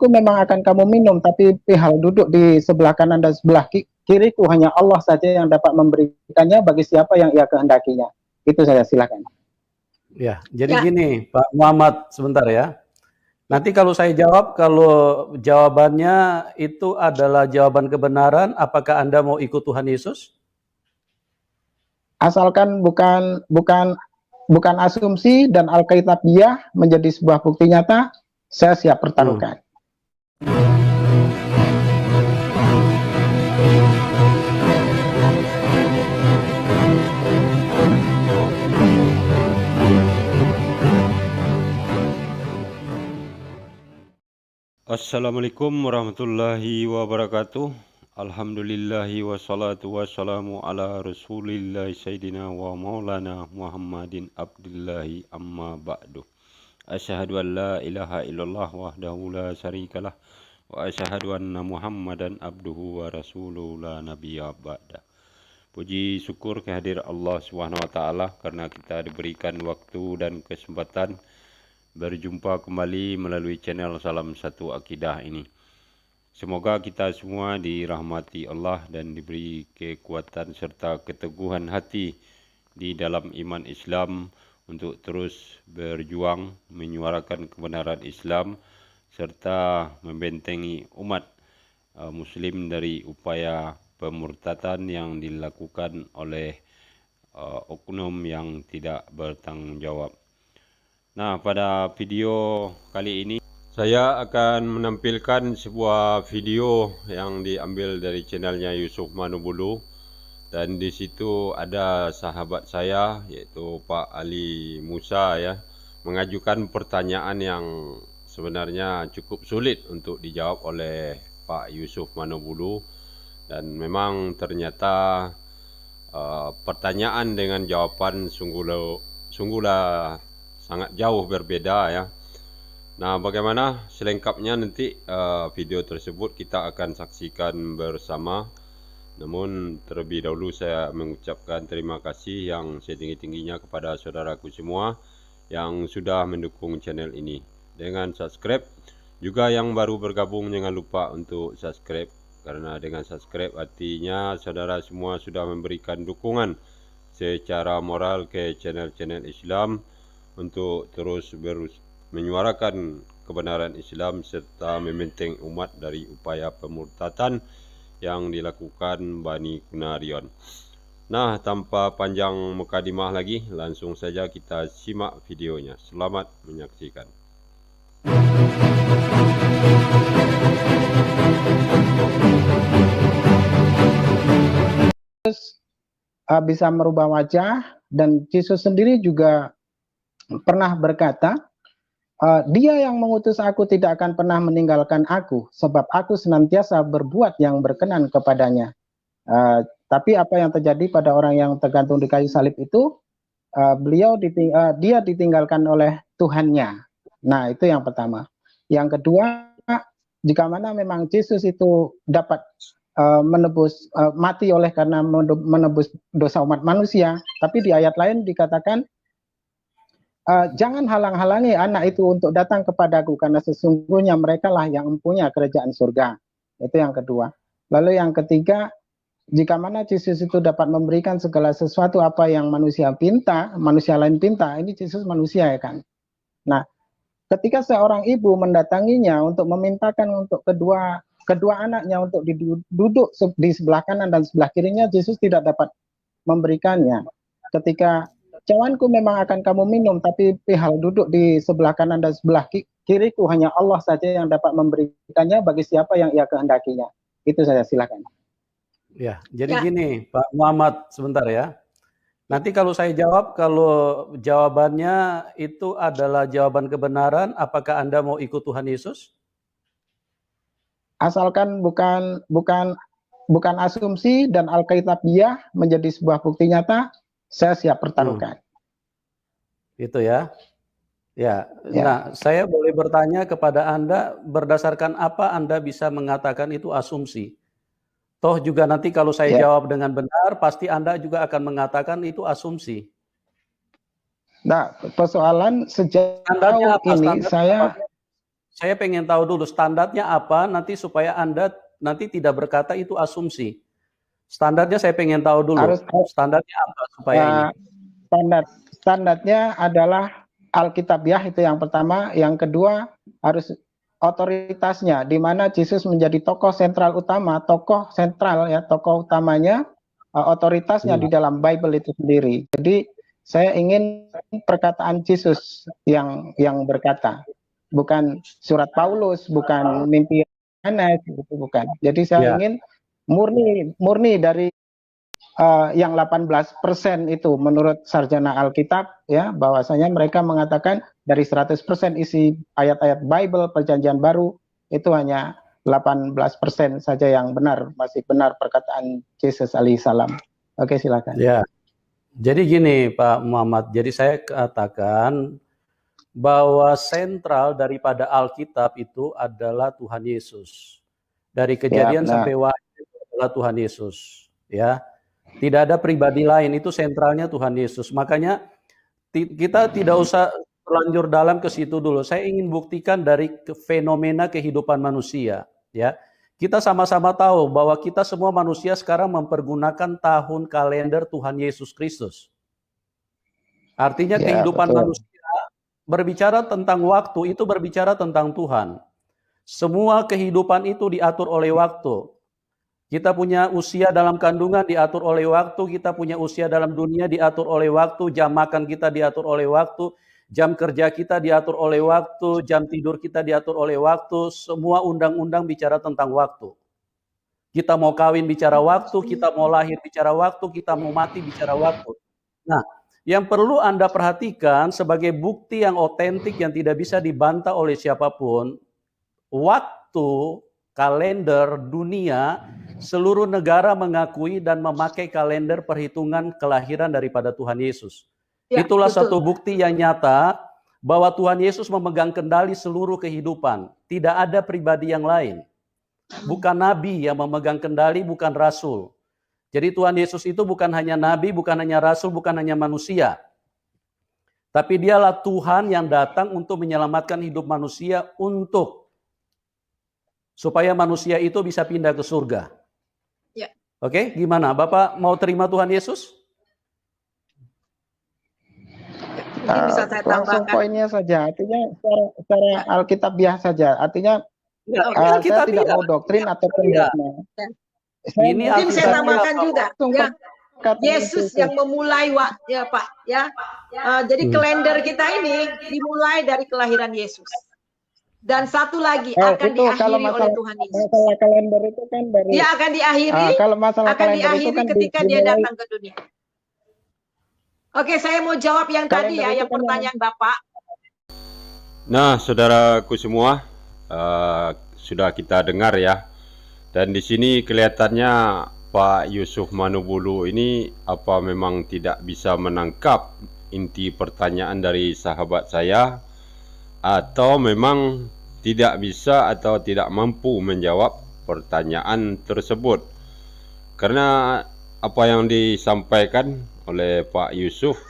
Cawanku memang akan kamu minum, tapi perihal duduk di sebelah kanan dan sebelah kiriku hanya Allah saja yang dapat memberikannya bagi siapa yang ia kehendakinya. Itu saja, silakan. Ya, jadi gini, Pak Muhammad, sebentar ya. Nanti kalau saya jawab, kalau jawabannya itu adalah jawaban kebenaran, apakah Anda mau ikut Tuhan Yesus? Asalkan bukan asumsi dan Alkitabiah menjadi sebuah bukti nyata, saya siap pertaruhkan. Assalamualaikum warahmatullahi wabarakatuh. Alhamdulillahi wassalatu wassalamu ala rasulillah sayyidina wa maulana Muhammadin abdillahi amma ba'du. Asyhadu an la ilaha illallah wahdahu la syarikalah wa asyhadu anna Muhammadan abduhu wa rasuluhu la nabiyya ba'da. Puji syukur kehadirat Allah Subhanahu wa taala karena kita diberikan waktu dan kesempatan berjumpa kembali melalui channel Salam Satu Akidah ini. Semoga kita semua dirahmati Allah dan diberi kekuatan serta keteguhan hati di dalam iman Islam untuk terus berjuang menyuarakan kebenaran Islam serta membentengi umat Muslim dari upaya pemurtadan yang dilakukan oleh oknum yang tidak bertanggung jawab. Nah, pada video kali ini saya akan menampilkan sebuah video yang diambil dari channelnya Yusuf Manubulu, dan di situ ada sahabat saya yaitu Pak Ali Musa ya mengajukan pertanyaan yang sebenarnya cukup sulit untuk dijawab oleh Pak Yusuf Manubulu, dan memang ternyata pertanyaan dengan jawaban sungguhlah sangat jauh berbeda ya. Nah, bagaimana selengkapnya nanti video tersebut kita akan saksikan bersama. Namun terlebih dahulu saya mengucapkan terima kasih yang setinggi-tingginya kepada saudaraku semua yang sudah mendukung channel ini dengan subscribe. Juga yang baru bergabung jangan lupa untuk subscribe, karena dengan subscribe artinya saudara semua sudah memberikan dukungan secara moral ke channel-channel Islam untuk terus menyuarakan kebenaran Islam serta membentengi umat dari upaya pemurtadan yang dilakukan Bani Kunarion. Nah, tanpa panjang mukadimah lagi, langsung saja kita simak videonya. Selamat menyaksikan. Bisa merubah wajah, dan Yesus sendiri juga pernah berkata, dia yang mengutus aku tidak akan pernah meninggalkan aku, sebab aku senantiasa berbuat yang berkenan kepadanya. Tapi apa yang terjadi pada orang yang tergantung di kayu salib itu, dia ditinggalkan oleh Tuhannya. Nah, itu yang pertama. Yang kedua, jika mana memang Yesus itu dapat menebus mati oleh karena menebus dosa umat manusia, tapi di ayat lain dikatakan, jangan halang-halangi anak itu untuk datang kepadaku, karena sesungguhnya mereka lah yang mempunyai kerajaan surga. Itu yang kedua. Lalu yang ketiga, jika mana Yesus itu dapat memberikan segala sesuatu apa yang manusia pinta, manusia lain pinta, ini Yesus manusia ya kan. Nah, ketika seorang ibu mendatanginya untuk memintakan untuk kedua anaknya untuk duduk di sebelah kanan dan sebelah kirinya, Yesus tidak dapat memberikannya. Ketika cawanku memang akan kamu minum, tapi perihal duduk di sebelah kanan dan sebelah kiriku hanya Allah saja yang dapat memberikannya bagi siapa yang ia kehendakinya. Itu saja, silakan. Ya, jadi gini, Pak Muhammad, sebentar ya. Nanti kalau saya jawab, kalau jawabannya itu adalah jawaban kebenaran, apakah Anda mau ikut Tuhan Yesus? Asalkan bukan asumsi dan Alkitabiah menjadi sebuah bukti nyata, saya siap pertaruhkan. Itu ya. Ya. Nah, saya boleh bertanya kepada Anda, berdasarkan apa Anda bisa mengatakan itu asumsi? Toh juga nanti kalau saya jawab dengan benar, pasti Anda juga akan mengatakan itu asumsi. Nah, persoalan sejauh ini Saya pengen tahu dulu standarnya apa nanti supaya Anda nanti tidak berkata itu asumsi. Standarnya saya pengen tahu dulu. Standarnya apa supaya ini? Standarnya adalah Alkitabiah, itu yang pertama. Yang kedua harus otoritasnya, di mana Yesus menjadi tokoh sentral utama, tokoh utamanya, otoritasnya di dalam Bible itu sendiri. Jadi saya ingin perkataan Yesus yang berkata, bukan surat Paulus, bukan mimpi Yohanes, itu bukan. Jadi saya ingin murni dari yang 18% itu menurut sarjana Alkitab, ya, bahwasanya mereka mengatakan dari 100% isi ayat-ayat Bible Perjanjian Baru itu hanya 18% saja yang benar, masih benar perkataan Yesus alaihissalam. Oke, silakan. Ya. Jadi gini Pak Muhammad, jadi saya katakan bahwa sentral daripada Alkitab itu adalah Tuhan Yesus. Dari Kejadian sampai Wahyu itu adalah Tuhan Yesus, ya. Tidak ada pribadi lain, itu sentralnya Tuhan Yesus. Makanya kita tidak usah terlanjur dalam ke situ dulu. Saya ingin buktikan dari fenomena kehidupan manusia, ya. Kita sama-sama tahu bahwa kita semua manusia sekarang mempergunakan tahun kalender Tuhan Yesus Kristus. Artinya kehidupan manusia berbicara tentang waktu, itu berbicara tentang Tuhan. Semua kehidupan itu diatur oleh waktu. Kita punya usia dalam kandungan diatur oleh waktu, kita punya usia dalam dunia diatur oleh waktu, jam makan kita diatur oleh waktu, jam kerja kita diatur oleh waktu, jam tidur kita diatur oleh waktu, semua undang-undang bicara tentang waktu. Kita mau kawin bicara waktu, kita mau lahir bicara waktu, kita mau mati bicara waktu. Nah, yang perlu Anda perhatikan sebagai bukti yang otentik yang tidak bisa dibantah oleh siapapun, waktu kalender dunia, seluruh negara mengakui dan memakai kalender perhitungan kelahiran daripada Tuhan Yesus. Ya, itulah betul. Satu bukti yang nyata bahwa Tuhan Yesus memegang kendali seluruh kehidupan. Tidak ada pribadi yang lain. Bukan nabi yang memegang kendali, bukan rasul. Jadi Tuhan Yesus itu bukan hanya nabi, bukan hanya rasul, bukan hanya manusia. Tapi dialah Tuhan yang datang untuk menyelamatkan hidup manusia supaya manusia itu bisa pindah ke surga. Ya. Oke, gimana? Bapak mau terima Tuhan Yesus? Bisa saya tambahkan. Langsung poinnya saja, artinya secara Alkitabiah saja. Artinya saya tidak mau doktrin atau pendogma. Ini mungkin saya tambahkan juga. Ya. Yesus yang memulai, ya Pak. Ya. Jadi kalender kita ini dimulai dari kelahiran Yesus. Dan satu lagi akan diakhiri oleh Tuhan Yesus. Masalah kalender itu kan dari dia akan diakhiri, kalau masalah kalender itu kan ketika dia datang ke dunia. Oke, saya mau jawab yang tadi ya, yang pertanyaan Bapak. Nah, saudaraku semua, sudah kita dengar ya. Dan di sini kelihatannya Pak Yusuf Manubulu ini apa memang tidak bisa menangkap inti pertanyaan dari sahabat saya, atau memang tidak bisa atau tidak mampu menjawab pertanyaan tersebut. Karena apa yang disampaikan oleh Pak Yusuf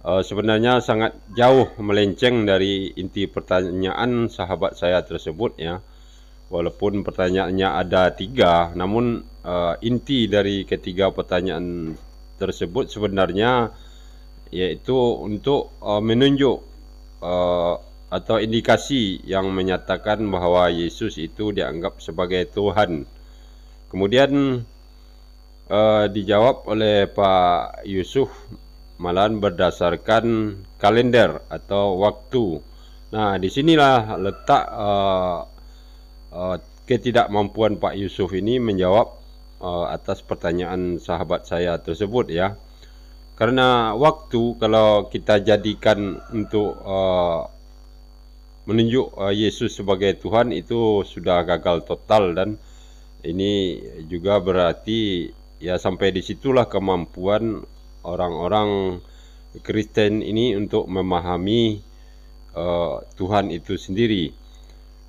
sebenarnya sangat jauh melenceng dari inti pertanyaan sahabat saya tersebut ya. Walaupun pertanyaannya ada 3, namun inti dari ketiga pertanyaan tersebut sebenarnya yaitu untuk menunjuk atau indikasi yang menyatakan bahwa Yesus itu dianggap sebagai Tuhan. Kemudian dijawab oleh Pak Yusuf malahan berdasarkan kalender atau waktu. Nah, disinilah letak ketidakmampuan Pak Yusuf ini menjawab atas pertanyaan sahabat saya tersebut ya. Karena waktu kalau kita jadikan untuk menunjuk Yesus sebagai Tuhan itu sudah gagal total, dan ini juga berarti ya sampai disitulah kemampuan orang-orang Kristen ini untuk memahami Tuhan itu sendiri.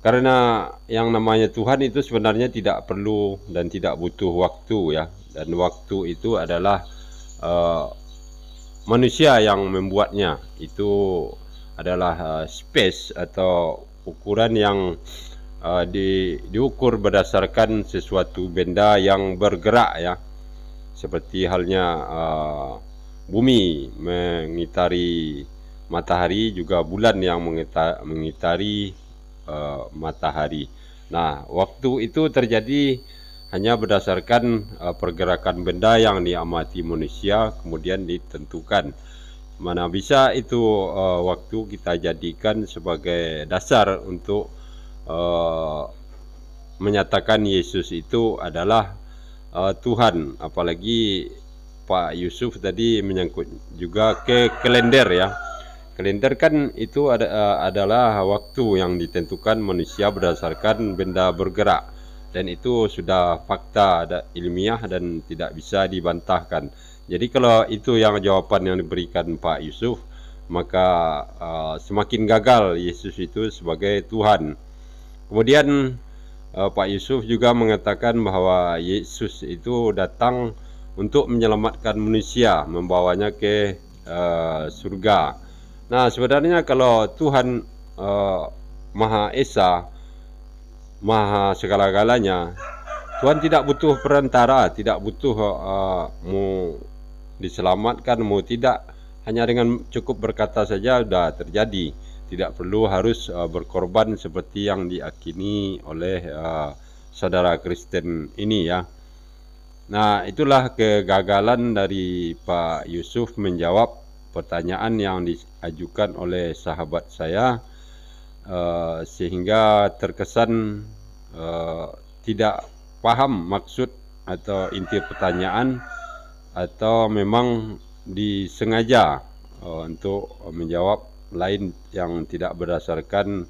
Karena yang namanya Tuhan itu sebenarnya tidak perlu dan tidak butuh waktu ya, dan waktu itu adalah manusia yang membuatnya. Itu adalah space atau ukuran yang diukur berdasarkan sesuatu benda yang bergerak ya, seperti halnya bumi mengitari matahari, juga bulan yang mengitari matahari. Nah, waktu itu terjadi hanya berdasarkan pergerakan benda yang diamati manusia kemudian ditentukan. Mana bisa itu waktu kita jadikan sebagai dasar untuk menyatakan Yesus itu adalah Tuhan. Apalagi Pak Yusuf tadi menyangkut juga ke kalender ya. Kalender kan itu adalah waktu yang ditentukan manusia berdasarkan benda bergerak, dan itu sudah fakta ilmiah dan tidak bisa dibantahkan. Jadi kalau itu yang jawaban yang diberikan Pak Yusuf, maka semakin gagal Yesus itu sebagai Tuhan. Kemudian Pak Yusuf juga mengatakan bahwa Yesus itu datang untuk menyelamatkan manusia, membawanya ke surga. Nah, sebenarnya kalau Tuhan Maha Esa, Maha segala-galanya, Tuhan tidak butuh perantara, tidak butuh mau diselamatkan, mau tidak, hanya dengan cukup berkata saja sudah terjadi. Tidak perlu harus berkorban seperti yang diyakini oleh saudara Kristen ini ya. Nah, itulah kegagalan dari Pak Yusuf menjawab pertanyaan yang diajukan oleh sahabat saya, sehingga terkesan tidak paham maksud atau inti pertanyaan, atau memang disengaja untuk menjawab lain yang tidak berdasarkan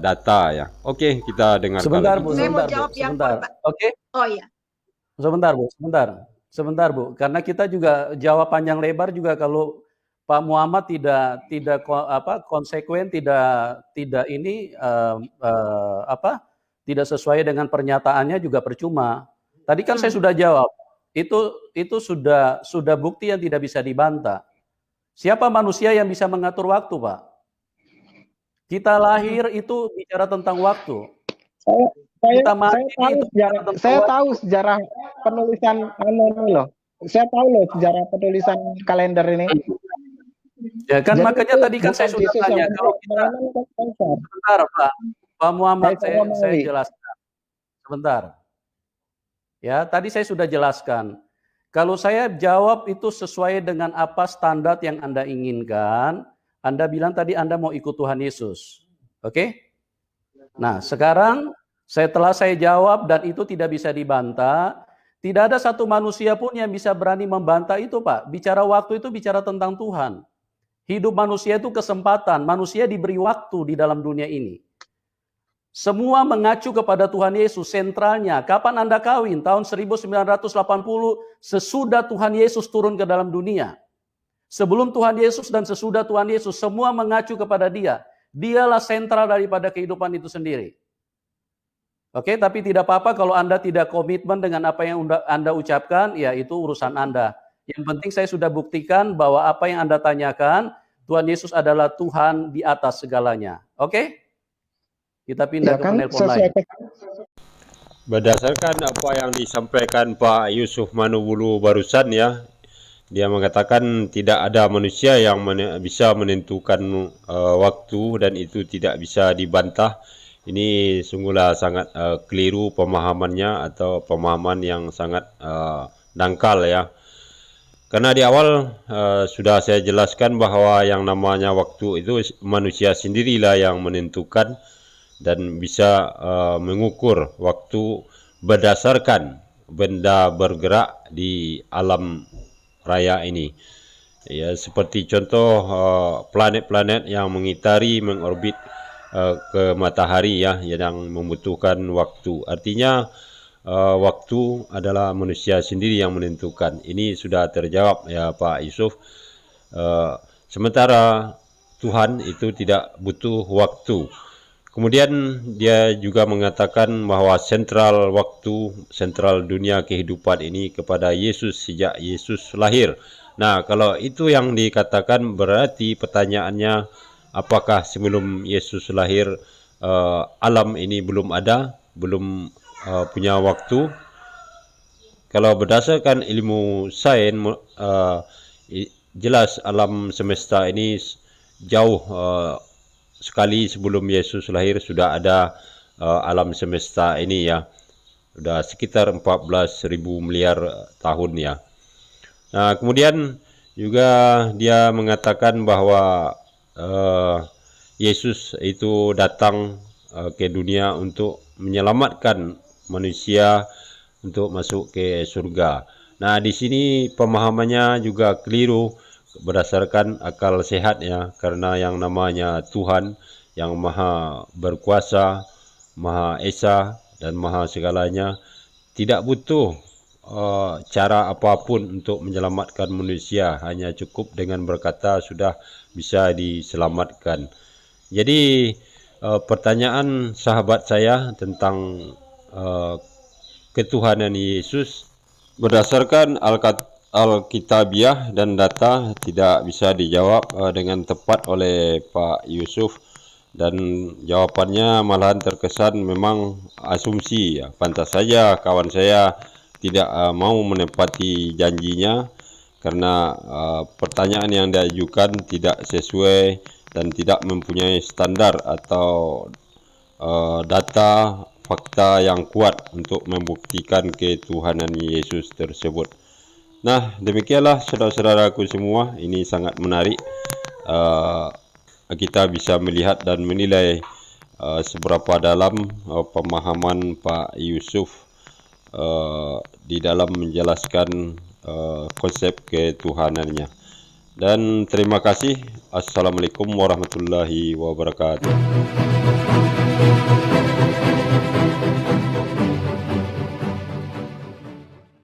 data ya. Oke, kita dengarkan. Sebentar Bu, Saya mau sebentar jawab Bu, yang sebentar. Oke. Oh iya. Sebentar Bu, sebentar Bu. Karena kita juga jawab panjang lebar juga kalau Pak Muhammad tidak konsekuen, tidak ini tidak sesuai dengan pernyataannya juga percuma. Tadi kan saya sudah jawab. Itu sudah bukti yang tidak bisa dibantah. Siapa manusia yang bisa mengatur waktu, Pak? Kita lahir itu bicara tentang waktu. Saya tahu sejarah penulisan ini loh. Saya tahu loh sejarah penulisan kalender ini. Ya kan, jadi makanya tadi kan saya sudah tanya kalau kita sebentar Pak Muhammad, saya jelaskan sebentar. Ya, tadi saya sudah jelaskan. Kalau saya jawab itu sesuai dengan apa standar yang Anda inginkan, Anda bilang tadi Anda mau ikut Tuhan Yesus. Oke? Nah, sekarang setelah saya jawab dan itu tidak bisa dibantah, tidak ada satu manusia pun yang bisa berani membantah itu, Pak. Bicara waktu itu bicara tentang Tuhan. Hidup manusia itu kesempatan, manusia diberi waktu di dalam dunia ini. Semua mengacu kepada Tuhan Yesus, sentralnya. Kapan Anda kawin? Tahun 1980, sesudah Tuhan Yesus turun ke dalam dunia. Sebelum Tuhan Yesus dan sesudah Tuhan Yesus, semua mengacu kepada Dia. Dialah sentral daripada kehidupan itu sendiri. Oke, tapi tidak apa-apa kalau Anda tidak komitmen dengan apa yang Anda ucapkan, ya itu urusan Anda. Yang penting saya sudah buktikan bahwa apa yang Anda tanyakan, Tuhan Yesus adalah Tuhan di atas segalanya. Oke? Kita pindah ke penelpon lain. Berdasarkan apa yang disampaikan Pak Yusuf Manubulu barusan ya, dia mengatakan tidak ada manusia yang bisa menentukan waktu dan itu tidak bisa dibantah. Ini sungguhlah sangat keliru pemahamannya, atau pemahaman yang sangat dangkal ya. Karena di awal sudah saya jelaskan bahwa yang namanya waktu itu manusia sendirilah yang menentukan dan bisa mengukur waktu berdasarkan benda bergerak di alam raya ini. Ya, seperti contoh planet-planet yang mengorbit ke matahari ya, yang membutuhkan waktu. Artinya waktu adalah manusia sendiri yang menentukan. Ini sudah terjawab ya Pak Yusuf. Sementara Tuhan itu tidak butuh waktu. Kemudian dia juga mengatakan bahwa sentral waktu, sentral dunia kehidupan ini kepada Yesus sejak Yesus lahir. Nah, kalau itu yang dikatakan, berarti pertanyaannya, apakah sebelum Yesus lahir alam ini belum ada, belum punya waktu. Kalau berdasarkan ilmu sains, jelas alam semesta ini jauh sekali sebelum Yesus lahir sudah ada alam semesta ini ya. Sudah sekitar 14.000 miliar tahun ya. Nah, kemudian juga dia mengatakan bahwa Yesus itu datang ke dunia untuk menyelamatkan manusia untuk masuk ke surga. Nah, di sini pemahamannya juga keliru berdasarkan akal sehat ya, karena yang namanya Tuhan yang maha berkuasa, maha esa dan maha segalanya tidak butuh cara apapun untuk menyelamatkan manusia, hanya cukup dengan berkata sudah bisa diselamatkan. Jadi pertanyaan sahabat saya tentang ketuhanan Yesus berdasarkan Alkitabiah dan data tidak bisa dijawab dengan tepat oleh Pak Yusuf, dan jawabannya malahan terkesan memang asumsi ya. Pantas saja kawan saya tidak mau menepati janjinya karena pertanyaan yang diajukan tidak sesuai dan tidak mempunyai standar atau data fakta yang kuat untuk membuktikan ketuhanan Yesus tersebut. Nah, demikianlah saudara-saudaraku semua, ini sangat menarik. Kita bisa melihat dan menilai seberapa dalam pemahaman Pak Yusuf di dalam menjelaskan konsep ketuhanannya. Dan terima kasih. Assalamualaikum warahmatullahi wabarakatuh.